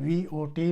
VOT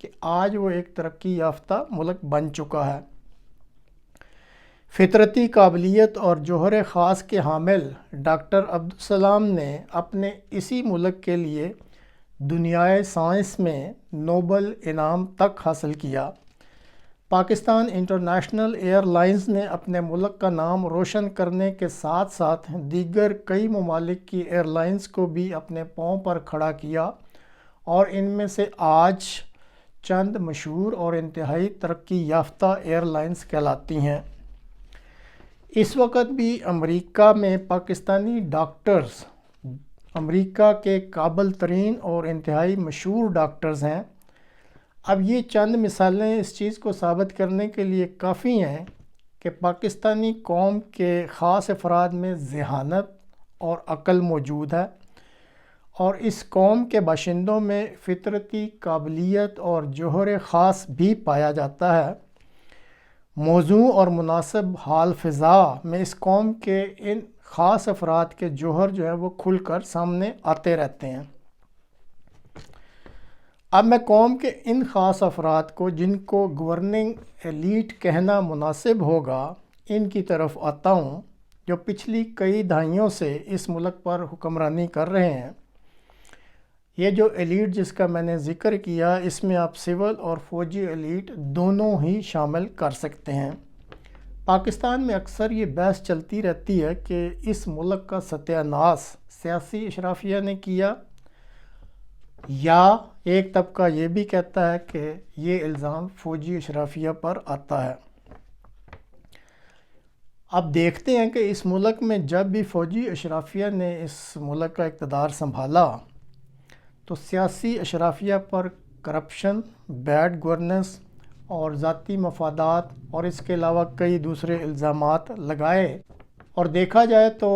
کہ آج وہ ایک ترقی یافتہ ملک بن چکا ہے۔ فطرتی قابلیت اور جوہر خاص کے حامل ڈاکٹر عبدالسلام نے اپنے اسی ملک کے لیے دنیائے سائنس میں نوبل انعام تک حاصل کیا۔ پاکستان انٹرنیشنل ایئر لائنز نے اپنے ملک کا نام روشن کرنے کے ساتھ ساتھ دیگر کئی ممالک کی ایئر لائنز کو بھی اپنے پاؤں پر کھڑا کیا، اور ان میں سے آج چند مشہور اور انتہائی ترقی یافتہ ایئر لائنز کہلاتی ہیں۔ اس وقت بھی امریکہ میں پاکستانی ڈاکٹرز امریکہ کے قابل ترین اور انتہائی مشہور ڈاکٹرز ہیں۔ اب یہ چند مثالیں اس چیز کو ثابت کرنے کے لیے کافی ہیں کہ پاکستانی قوم کے خاص افراد میں ذہانت اور عقل موجود ہے، اور اس قوم کے باشندوں میں فطرتی قابلیت اور جوہر خاص بھی پایا جاتا ہے۔ موزوں اور مناسب حال فضا میں اس قوم کے ان خاص افراد کے جوہر جو ہے وہ کھل کر سامنے آتے رہتے ہیں۔ اب میں قوم کے ان خاص افراد کو جن کو گورننگ ایلیٹ کہنا مناسب ہوگا ان کی طرف آتا ہوں، جو پچھلی کئی دہائیوں سے اس ملک پر حکمرانی کر رہے ہیں۔ یہ جو ایلیٹ جس کا میں نے ذکر کیا، اس میں آپ سول اور فوجی ایلیٹ دونوں ہی شامل کر سکتے ہیں۔ پاکستان میں اکثر یہ بحث چلتی رہتی ہے کہ اس ملک کا ستیہ ناش سیاسی اشرافیہ نے کیا، یا ایک طبقہ یہ بھی کہتا ہے کہ یہ الزام فوجی اشرافیہ پر آتا ہے۔ اب دیکھتے ہیں کہ اس ملک میں جب بھی فوجی اشرافیہ نے اس ملک کا اقتدار سنبھالا تو سیاسی اشرافیہ پر کرپشن، بیڈ گورننس اور ذاتی مفادات اور اس کے علاوہ کئی دوسرے الزامات لگائے، اور دیکھا جائے تو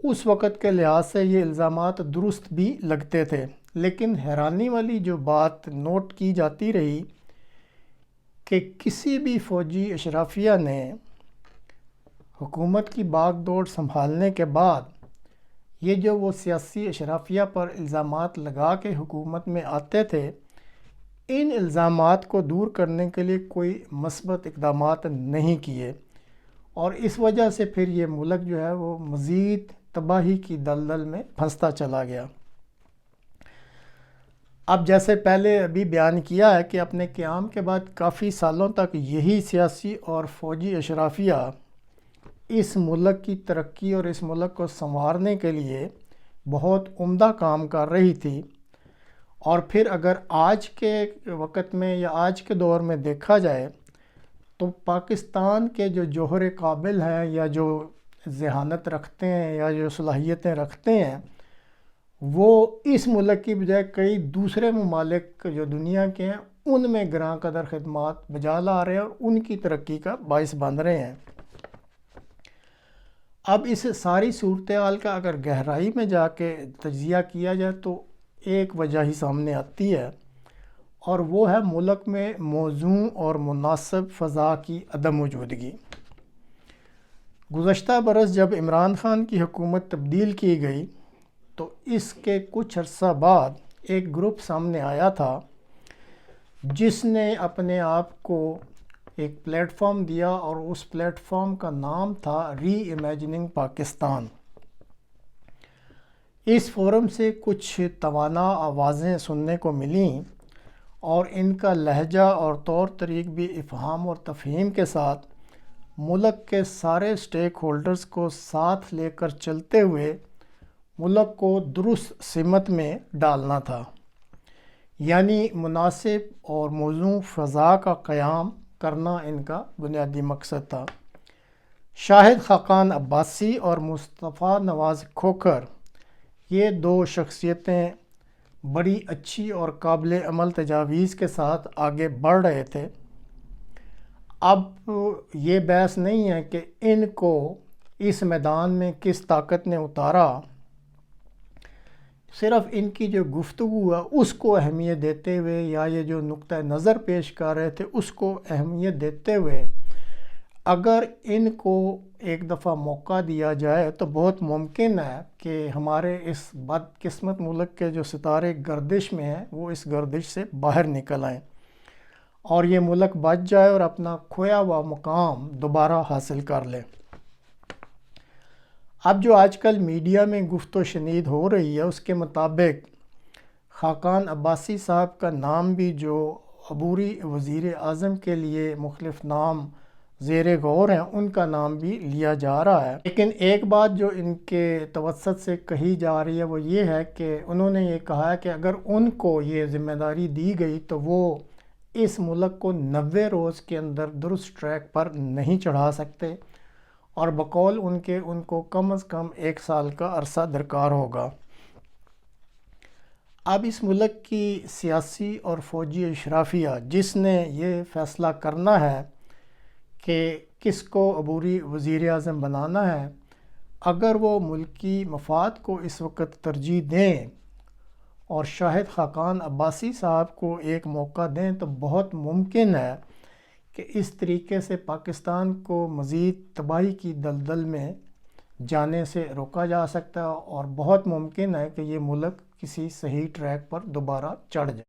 اس وقت کے لحاظ سے یہ الزامات درست بھی لگتے تھے۔ لیکن حیرانی والی جو بات نوٹ کی جاتی رہی کہ کسی بھی فوجی اشرافیہ نے حکومت کی باغ دوڑ سنبھالنے کے بعد یہ جو وہ سیاسی اشرافیہ پر الزامات لگا کے حکومت میں آتے تھے، ان الزامات کو دور کرنے کے لیے کوئی مثبت اقدامات نہیں کیے، اور اس وجہ سے پھر یہ ملک جو ہے وہ مزید تباہی کی دلدل میں پھنستا چلا گیا۔ اب جیسے پہلے ابھی بیان کیا ہے کہ اپنے قیام کے بعد کافی سالوں تک یہی سیاسی اور فوجی اشرافیہ اس ملک کی ترقی اور اس ملک کو سنوارنے کے لیے بہت عمدہ کام کر رہی تھی، اور پھر اگر آج کے وقت میں یا آج کے دور میں دیکھا جائے تو پاکستان کے جو جوہر قابل ہیں یا جو ذہانت رکھتے ہیں یا جو صلاحیتیں رکھتے ہیں، وہ اس ملک کی بجائے کئی دوسرے ممالک جو دنیا کے ہیں ان میں گراں قدر خدمات بجا لا رہے ہیں اور ان کی ترقی کا باعث بن رہے ہیں۔ اب اس ساری صورتحال کا اگر گہرائی میں جا کے تجزیہ کیا جائے تو ایک وجہ ہی سامنے آتی ہے، اور وہ ہے ملک میں موزوں اور مناسب فضا کی عدم موجودگی۔ گزشتہ برس جب عمران خان کی حکومت تبدیل کی گئی تو اس کے کچھ عرصہ بعد ایک گروپ سامنے آیا تھا جس نے اپنے آپ کو ایک پلیٹ فارم دیا، اور اس پلیٹ فارم کا نام تھا ری امیجننگ پاکستان۔ اس فورم سے کچھ توانا آوازیں سننے کو ملیں، اور ان کا لہجہ اور طور طریق بھی افہام اور تفہیم کے ساتھ ملک کے سارے سٹیک ہولڈرز کو ساتھ لے کر چلتے ہوئے ملک کو درست سمت میں ڈالنا تھا، یعنی مناسب اور موزوں فضا کا قیام کرنا ان کا بنیادی مقصد تھا۔ شاہد خاقان عباسی اور مصطفیٰ نواز کھوکھر، یہ دو شخصیتیں بڑی اچھی اور قابل عمل تجاویز کے ساتھ آگے بڑھ رہے تھے۔ اب یہ بحث نہیں ہے کہ ان کو اس میدان میں کس طاقت نے اتارا، صرف ان کی جو گفتگو ہے اس کو اہمیت دیتے ہوئے یا یہ جو نقطہ نظر پیش کر رہے تھے اس کو اہمیت دیتے ہوئے اگر ان کو ایک دفعہ موقع دیا جائے تو بہت ممکن ہے کہ ہمارے اس بد قسمت ملک کے جو ستارے گردش میں ہیں وہ اس گردش سے باہر نکل آئیں۔ اور یہ ملک بچ جائے اور اپنا کھویا ہوا مقام دوبارہ حاصل کر لے۔ اب جو آج کل میڈیا میں گفت و شنید ہو رہی ہے اس کے مطابق خاقان عباسی صاحب کا نام بھی جو عبوری وزیر اعظم کے لیے مختلف نام زیر غور ہیں ان کا نام بھی لیا جا رہا ہے۔ لیکن ایک بات جو ان کے توسط سے کہی جا رہی ہے وہ یہ ہے کہ انہوں نے یہ کہا ہے کہ اگر ان کو یہ ذمہ داری دی گئی تو وہ اس ملک کو 90 روز کے اندر درست ٹریک پر نہیں چڑھا سکتے، اور بقول ان کے ان کو کم از کم 1 سال کا عرصہ درکار ہوگا۔ اب اس ملک کی سیاسی اور فوجی اشرافیہ جس نے یہ فیصلہ کرنا ہے کہ کس کو عبوری وزیر اعظم بنانا ہے، اگر وہ ملکی مفاد کو اس وقت ترجیح دیں اور شاہد خاقان عباسی صاحب کو ایک موقع دیں تو بہت ممکن ہے کہ اس طریقے سے پاکستان کو مزید تباہی کی دلدل میں جانے سے روکا جا سکتا ہے، اور بہت ممکن ہے کہ یہ ملک کسی صحیح ٹریک پر دوبارہ چڑھ جائے۔